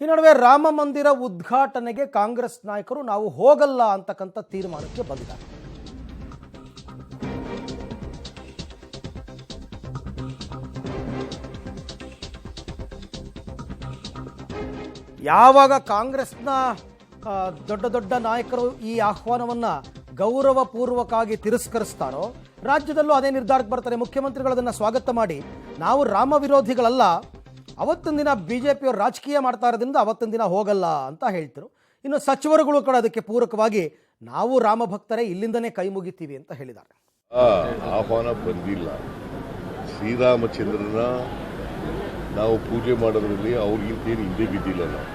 ಈ ನಡುವೆ ರಾಮ ಮಂದಿರ ಉದ್ಘಾಟನೆಗೆ ಕಾಂಗ್ರೆಸ್ ನಾಯಕರು ನಾವು ಹೋಗಲ್ಲ ಅಂತಕ್ಕಂಥ ತೀರ್ಮಾನಕ್ಕೆ ಬಂದಿದ್ದಾರೆ. ಯಾವಾಗ ಕಾಂಗ್ರೆಸ್ನ ದೊಡ್ಡ ದೊಡ್ಡ ನಾಯಕರು ಈ ಆಹ್ವಾನವನ್ನು ಗೌರವಪೂರ್ವಕವಾಗಿ ತಿರಸ್ಕರಿಸ್ತಾರೋ ರಾಜ್ಯದಲ್ಲೂ ಅದೇ ನಿರ್ಧಾರಕ್ಕೆ ಬರ್ತಾರೆ. ಮುಖ್ಯಮಂತ್ರಿಗಳು ಅದನ್ನು ಸ್ವಾಗತ ಮಾಡಿ ನಾವು ರಾಮ ವಿರೋಧಿಗಳಲ್ಲ, ಅವತ್ತಿನ ದಿನ ಬಿಜೆಪಿಯವರು ರಾಜಕೀಯ ಮಾಡ್ತಾ ಇರೋದ್ರಿಂದ ಅವತ್ತಿನ ದಿನ ಹೋಗಲ್ಲ ಅಂತ ಹೇಳ್ತಿರು. ಇನ್ನು ಸಚಿವರುಗಳು ಕೂಡ ಅದಕ್ಕೆ ಪೂರಕವಾಗಿ ನಾವು ರಾಮ ಭಕ್ತರೇ, ಇಲ್ಲಿಂದನೇ ಕೈ ಮುಗಿತೀವಿ ಅಂತ ಹೇಳಿದ್ದಾರೆ. ಆಹ್ವಾನ ಬಂದಿಲ್ಲ. ಶ್ರೀರಾಮಚಂದ್ರನ ನಾವು ಪೂಜೆ ಮಾಡೋದ್ರಲ್ಲಿ ಅವ್ರಿಗಿಂತೇನು ಹಿಂದೆ ಬಿದ್ದಿಲ್ಲ. ನಾವು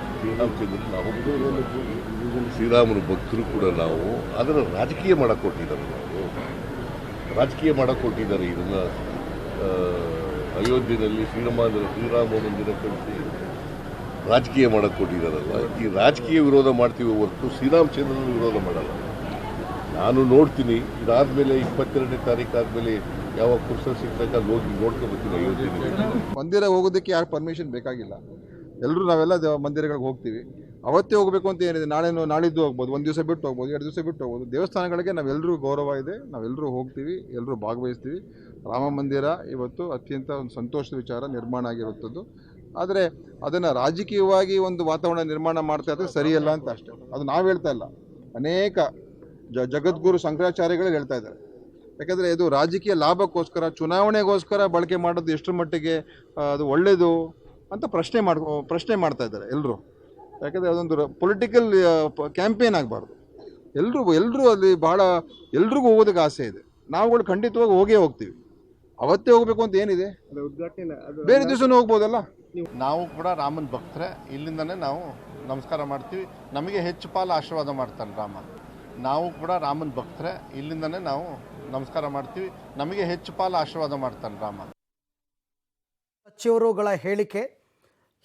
ಶ್ರೀರಾಮನ ಭಕ್ತರು ಕೂಡ ನಾವು ಅದನ್ನು ರಾಜಕೀಯ ಮಾಡಕ್ಕೆ ಕೊಟ್ಟಿದ್ದಾರೆ. ರಾಜಕೀಯ ಮಾಡಕ್ಕೆ ಕೊಟ್ಟಿದ್ದಾರೆ. ಇದನ್ನ ಅಯೋಧ್ಯೆಯಲ್ಲಿ ಶ್ರೀರಾಮ ಮಂದಿರ ಕಳಿಸಿ ರಾಜಕೀಯ ಮಾಡಕ್ಕೆ ಕೊಟ್ಟಿದ್ದಾರಲ್ಲ, ಈ ರಾಜಕೀಯ ವಿರೋಧ ಮಾಡ್ತೀವಿ ಹೊರತು ಶ್ರೀರಾಮಚಂದ್ರನ ವಿರೋಧ ಮಾಡಲ್ಲ. ನಾನು ನೋಡ್ತೀನಿ, ಇದಾದ್ಮೇಲೆ 22ನೇ ತಾರೀಕು ಆದ್ಮೇಲೆ ಯಾವಾಗ ಪುಸ್ತಕ ಸಿಕ್ಕಾಗ ಹೋಗಿ ನೋಡ್ಕೊಬರ್ತೀನಿ. ಅಯೋಧ್ಯೆಯಲ್ಲಿ ಮಂದಿರ ಹೋಗೋದಕ್ಕೆ ಯಾರು ಪರ್ಮಿಷನ್ ಬೇಕಾಗಿಲ್ಲ. ಎಲ್ಲರೂ ನಾವೆಲ್ಲ ಮಂದಿರಗಳಿಗೆ ಹೋಗ್ತೀವಿ. ಅವತ್ತೇ ಹೋಗಬೇಕು ಅಂತ ಏನಿದೆ, ನಾಳಿದ್ದು ಹೋಗ್ಬೋದು, ಒಂದು ದಿವಸ ಬಿಟ್ಟು ಹೋಗ್ಬೋದು, 2 ದಿವಸ ಬಿಟ್ಟು ಹೋಗ್ಬೋದು. ದೇವಸ್ಥಾನಗಳಿಗೆ ನಾವೆಲ್ಲರೂ ಗೌರವ ಇದೆ, ನಾವೆಲ್ಲರೂ ಹೋಗ್ತೀವಿ, ಎಲ್ಲರೂ ಭಾಗವಹಿಸ್ತೀವಿ. ರಾಮ ಮಂದಿರ ಇವತ್ತು ಅತ್ಯಂತ ಒಂದು ಸಂತೋಷದ ವಿಚಾರ ನಿರ್ಮಾಣ ಆಗಿರುತ್ತದ್ದು. ಆದರೆ ಅದನ್ನು ರಾಜಕೀಯವಾಗಿ ಒಂದು ವಾತಾವರಣ ನಿರ್ಮಾಣ ಮಾಡ್ತಾ ಇದ್ರೆ ಸರಿಯಲ್ಲ ಅಂತ ಅಷ್ಟೇ. ಅದು ನಾವು ಹೇಳ್ತಾ ಇಲ್ಲ, ಅನೇಕ ಜಗದ್ಗುರು ಶಂಕರಾಚಾರ್ಯಗಳು ಹೇಳ್ತಾ ಇದ್ದಾರೆ. ಯಾಕಂದರೆ ಇದು ರಾಜಕೀಯ ಲಾಭಕ್ಕೋಸ್ಕರ, ಚುನಾವಣೆಗೋಸ್ಕರ ಬಳಕೆ ಮಾಡೋದು ಎಷ್ಟರ ಮಟ್ಟಿಗೆ ಅದು ಒಳ್ಳೆಯದು ಅಂತ ಪ್ರಶ್ನೆ ಮಾಡ್ತಾ ಇದ್ದಾರೆ ಎಲ್ಲರೂ. ಯಾಕಂದರೆ ಅದೊಂದು ಪೊಲಿಟಿಕಲ್ ಕ್ಯಾಂಪೇನ್ ಆಗಬಾರ್ದು. ಎಲ್ಲರೂ ಅಲ್ಲಿ ಬಹಳ ಎಲ್ರಿಗೂ ಹೋಗೋದಕ್ಕೆ ಆಸೆ ಇದೆ. ನಾವುಗಳು ಖಂಡಿತವಾಗಿ ಹೋಗ್ತೀವಿ. ಅವತ್ತೇ ಹೋಗಬೇಕು ಅಂತ ಏನಿದೆ, ಬೇರೆ ದಿವಸನೂ ಹೋಗ್ಬೋದಲ್ಲ. ನಾವು ಕೂಡ ರಾಮನ ಭಕ್ತರೇ, ಇಲ್ಲಿಂದನೇ ನಾವು ನಮಸ್ಕಾರ ಮಾಡ್ತೀವಿ. ನಮಗೆ ಹೆಚ್ಚು ಪಾಲು ಆಶೀರ್ವಾದ ಮಾಡ್ತಾನೆ ರಾಮ. ನಾವು ಕೂಡ ರಾಮನ ಭಕ್ತರೇ, ಇಲ್ಲಿಂದನೇ ನಾವು ನಮಸ್ಕಾರ ಮಾಡ್ತೀವಿ. ನಮಗೆ ಹೆಚ್ಚು ಪಾಲು ಆಶೀರ್ವಾದ ಮಾಡ್ತಾನೆ ರಾಮ. ಸಚಿವರುಗಳ ಹೇಳಿಕೆ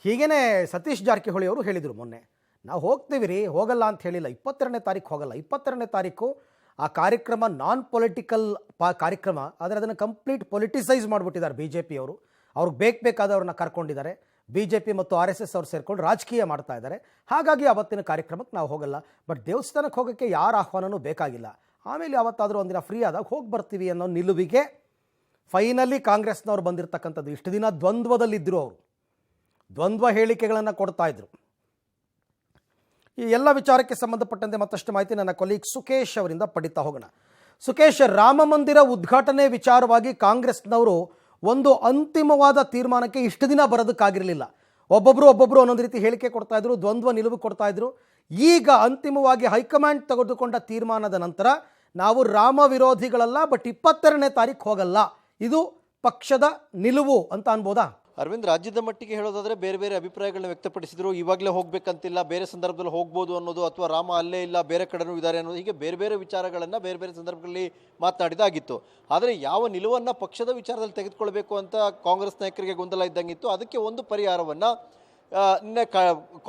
ಹೀಗೇನೆ ಸತೀಶ್ ಜಾರಕಿಹೊಳಿ ಅವರು ಹೇಳಿದರು ಮೊನ್ನೆ, ನಾವು ಹೋಗ್ತೀವಿ ರೀ, ಹೋಗಲ್ಲ ಅಂತ ಹೇಳಿಲ್ಲ. 22ನೇ ತಾರೀಕು ಹೋಗಲ್ಲ. 22ನೇ ತಾರೀಕು ಆ ಕಾರ್ಯಕ್ರಮ ನಾನ್ ಪೊಲಿಟಿಕಲ್ ಕಾರ್ಯಕ್ರಮ, ಆದರೆ ಅದನ್ನು ಕಂಪ್ಲೀಟ್ ಪೊಲಿಟಿಸೈಸ್ ಮಾಡಿಬಿಟ್ಟಿದ್ದಾರೆ ಬಿ ಜೆ ಪಿಯವರು. ಅವ್ರಿಗೆ ಬೇಕಾದವ್ರನ್ನ ಕರ್ಕೊಂಡಿದ್ದಾರೆ. ಬಿ ಜೆ ಪಿ ಮತ್ತು RSS ಅವ್ರು ಸೇರ್ಕೊಂಡು ರಾಜಕೀಯ ಮಾಡ್ತಾ ಇದ್ದಾರೆ. ಹಾಗಾಗಿ ಅವತ್ತಿನ ಕಾರ್ಯಕ್ರಮಕ್ಕೆ ನಾವು ಹೋಗಲ್ಲ. ಬಟ್ ದೇವಸ್ಥಾನಕ್ಕೆ ಹೋಗೋಕ್ಕೆ ಯಾರ ಆಹ್ವಾನವೂ ಬೇಕಾಗಿಲ್ಲ. ಆಮೇಲೆ ಯಾವತ್ತಾದರೂ ಒಂದಿನ ಫ್ರೀ ಆದಾಗ ಹೋಗಿ ಬರ್ತೀವಿ ಅನ್ನೋ ನಿಲುವಿಗೆ ಫೈನಲಿ ಕಾಂಗ್ರೆಸ್ನವ್ರು ಬಂದಿರತಕ್ಕಂಥದ್ದು. ಇಷ್ಟು ದಿನ ದ್ವಂದ್ವದಲ್ಲಿದ್ದರು. ಅವರು ದ್ವಂದ್ವ ಹೇಳಿಕೆಗಳನ್ನು ಕೊಡ್ತಾಯಿದ್ರು. ಈ ಎಲ್ಲ ವಿಚಾರಕ್ಕೆ ಸಂಬಂಧಪಟ್ಟಂತೆ ಮತ್ತಷ್ಟು ಮಾಹಿತಿ ನನ್ನ ಕೊಲೀಗ್ ಸುಕೇಶ್ ಅವರಿಂದ ಪಡಿತಾ ಹೋಗೋಣ. ಸುಕೇಶ್, ರಾಮ ಮಂದಿರ ಉದ್ಘಾಟನೆ ವಿಚಾರವಾಗಿ ಕಾಂಗ್ರೆಸ್ನವರು ಒಂದು ಅಂತಿಮವಾದ ತೀರ್ಮಾನಕ್ಕೆ ಇಷ್ಟು ದಿನ ಬರೋದಕ್ಕಾಗಿರಲಿಲ್ಲ. ಒಬ್ಬೊಬ್ಬರು ಒಂದೊಂದು ರೀತಿ ಹೇಳಿಕೆ ಕೊಡ್ತಾಯಿದ್ರು, ದ್ವಂದ್ವ ನಿಲುವು ಕೊಡ್ತಾಯಿದ್ರು. ಈಗ ಅಂತಿಮವಾಗಿ ಹೈಕಮಾಂಡ್ ತೆಗೆದುಕೊಂಡ ತೀರ್ಮಾನದ ನಂತರ ನಾವು ರಾಮ ವಿರೋಧಿಗಳಲ್ಲ, ಬಟ್ 22ನೇ ತಾರೀಕು ಹೋಗಲ್ಲ, ಇದು ಪಕ್ಷದ ನಿಲುವು ಅಂತ ಅನ್ಬೋದಾ? ಅರವಿಂದ್, ರಾಜ್ಯದ ಮಟ್ಟಿಗೆ ಹೇಳೋದಾದ್ರೆ ಬೇರೆ ಬೇರೆ ಅಭಿಪ್ರಾಯಗಳನ್ನ ವ್ಯಕ್ತಪಡಿಸಿದ್ರು. ಇವಾಗಲೇ ಹೋಗ್ಬೇಕಂತಿಲ್ಲ, ಬೇರೆ ಸಂದರ್ಭದಲ್ಲಿ ಹೋಗ್ಬೋದು ಅನ್ನೋದು, ಅಥವಾ ರಾಮ ಅಲ್ಲೇ ಇಲ್ಲ ಬೇರೆ ಕಡೆನೂ ಇದ್ದಾರೆ ಅನ್ನೋದು, ಹೀಗೆ ಬೇರೆ ಬೇರೆ ವಿಚಾರಗಳನ್ನು ಬೇರೆ ಬೇರೆ ಸಂದರ್ಭಗಳಲ್ಲಿ ಮಾತನಾಡಿದಾಗಿತ್ತು. ಆದರೆ ಯಾವ ನಿಲುವನ್ನು ಪಕ್ಷದ ವಿಚಾರದಲ್ಲಿ ತೆಗೆದುಕೊಳ್ಬೇಕು ಅಂತ ಕಾಂಗ್ರೆಸ್ ನಾಯಕರಿಗೆ ಗೊಂದಲ ಇದ್ದಂಗಿತ್ತು. ಅದಕ್ಕೆ ಒಂದು ಪರಿಹಾರವನ್ನು ನಿನ್ನೆ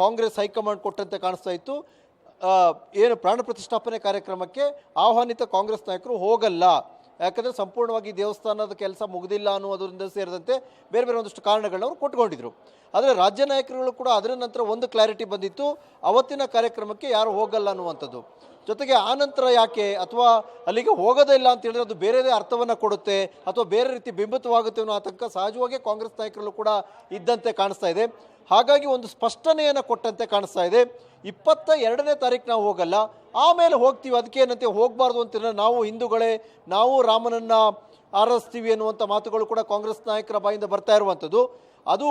ಕಾಂಗ್ರೆಸ್ ಹೈಕಮಾಂಡ್ ಕೊಟ್ಟಂತೆ ಕಾಣಿಸ್ತಾ ಇತ್ತು. ಏನು ಪ್ರಾಣ ಪ್ರತಿಷ್ಠಾಪನೆ ಕಾರ್ಯಕ್ರಮಕ್ಕೆ ಆಹ್ವಾನಿತ ಕಾಂಗ್ರೆಸ್ ನಾಯಕರು ಹೋಗಲ್ಲ, ಯಾಕಂದರೆ ಸಂಪೂರ್ಣವಾಗಿ ದೇವಸ್ಥಾನದ ಕೆಲಸ ಮುಗಿದಿಲ್ಲ ಅನ್ನೋದರಿಂದ ಸೇರಿದಂತೆ ಬೇರೆ ಬೇರೆ ಒಂದಷ್ಟು ಕಾರಣಗಳನ್ನ ಅವರು ಕೊಟ್ಕೊಂಡಿದ್ರು. ಆದರೆ ರಾಜ್ಯ ನಾಯಕರುಗಳು ಕೂಡ ಅದರ ನಂತರ ಒಂದು ಕ್ಲಾರಿಟಿ ಬಂದಿತ್ತು, ಅವತ್ತಿನ ಕಾರ್ಯಕ್ರಮಕ್ಕೆ ಯಾರು ಹೋಗಲ್ಲ ಅನ್ನುವಂಥದ್ದು. ಜೊತೆಗೆ ಆ ನಂತರ ಯಾಕೆ, ಅಥವಾ ಅಲ್ಲಿಗೆ ಹೋಗೋದೇ ಇಲ್ಲ ಅಂತ ಹೇಳಿದ್ರೆ ಅದು ಬೇರೆದೇ ಅರ್ಥವನ್ನು ಕೊಡುತ್ತೆ ಅಥವಾ ಬೇರೆ ರೀತಿ ಬಿಂಬಿತವಾಗುತ್ತೆ ಅನ್ನೋ ಆತಂಕ ಸಹಜವಾಗಿ ಕಾಂಗ್ರೆಸ್ ನಾಯಕರಲ್ಲೂ ಕೂಡ ಇದ್ದಂತೆ ಕಾಣಿಸ್ತಾ ಇದೆ. ಹಾಗಾಗಿ ಒಂದು ಸ್ಪಷ್ಟನೆಯನ್ನು ಕೊಟ್ಟಂತೆ ಕಾಣಿಸ್ತಾ ಇದೆ. 22ನೇ ತಾರೀಕು ನಾವು ಹೋಗಲ್ಲ, ಆಮೇಲೆ ಹೋಗ್ತೀವಿ, ಅದಕ್ಕೇನಂತೆ ಹೋಗಬಾರ್ದು ಅಂತ ನಾವು ಹಿಂದೂಗಳೇ, ನಾವು ರಾಮನನ್ನು ಆರಾಧಿಸ್ತೀವಿ ಅನ್ನುವಂಥ ಮಾತುಗಳು ಕೂಡ ಕಾಂಗ್ರೆಸ್ ನಾಯಕರ ಬಾಯಿಂದ ಬರ್ತಾ ಇರುವಂಥದ್ದು. ಅದು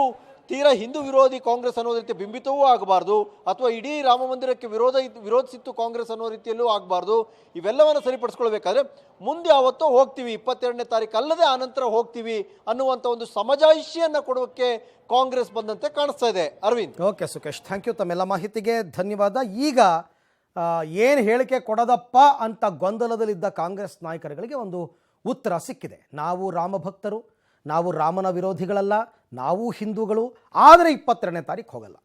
ತೀರಾ ಹಿಂದೂ ವಿರೋಧಿ ಕಾಂಗ್ರೆಸ್ ಅನ್ನೋ ರೀತಿ ಬಿಂಬಿತವೂ ಆಗಬಾರ್ದು, ಅಥವಾ ಇಡೀ ರಾಮ ಮಂದಿರಕ್ಕೆ ವಿರೋಧಿಸಿತ್ತು ಕಾಂಗ್ರೆಸ್ ಅನ್ನೋ ರೀತಿಯಲ್ಲೂ ಆಗಬಾರ್ದು. ಇವೆಲ್ಲವನ್ನು ಸರಿಪಡಿಸ್ಕೊಳ್ಬೇಕಾದ್ರೆ ಮುಂದೆ ಯಾವತ್ತೋ ಹೋಗ್ತೀವಿ, 22ನೇ ತಾರೀಕು ಅಲ್ಲದೆ ಆನಂತರ ಹೋಗ್ತೀವಿ ಅನ್ನುವಂಥ ಒಂದು ಸಮಜಾಯಿಷಿಯನ್ನು ಕೊಡೋಕ್ಕೆ ಕಾಂಗ್ರೆಸ್ ಬಂದಂತೆ ಕಾಣಿಸ್ತಾ ಇದೆ. Arvind. Okay Sukesh, thank you. ತಮ್ಮೆಲ್ಲ ಮಾಹಿತಿಗೆ ಧನ್ಯವಾದ. ಈಗ ಏನು ಹೇಳಿಕೆ ಕೊಡೋದಪ್ಪ ಅಂತ ಗೊಂದಲದಲ್ಲಿದ್ದ ಕಾಂಗ್ರೆಸ್ ನಾಯಕರುಗಳಿಗೆ ಒಂದು ಉತ್ತರ ಸಿಕ್ಕಿದೆ. ನಾವು ರಾಮ ಭಕ್ತರು, ನಾವು ರಾಮನ ವಿರೋಧಿಗಳಲ್ಲ, ನಾವು ಹಿಂದೂಗಳು, ಆದರೆ 22ನೇ ತಾರೀಕು ಹೋಗಲ್ಲ.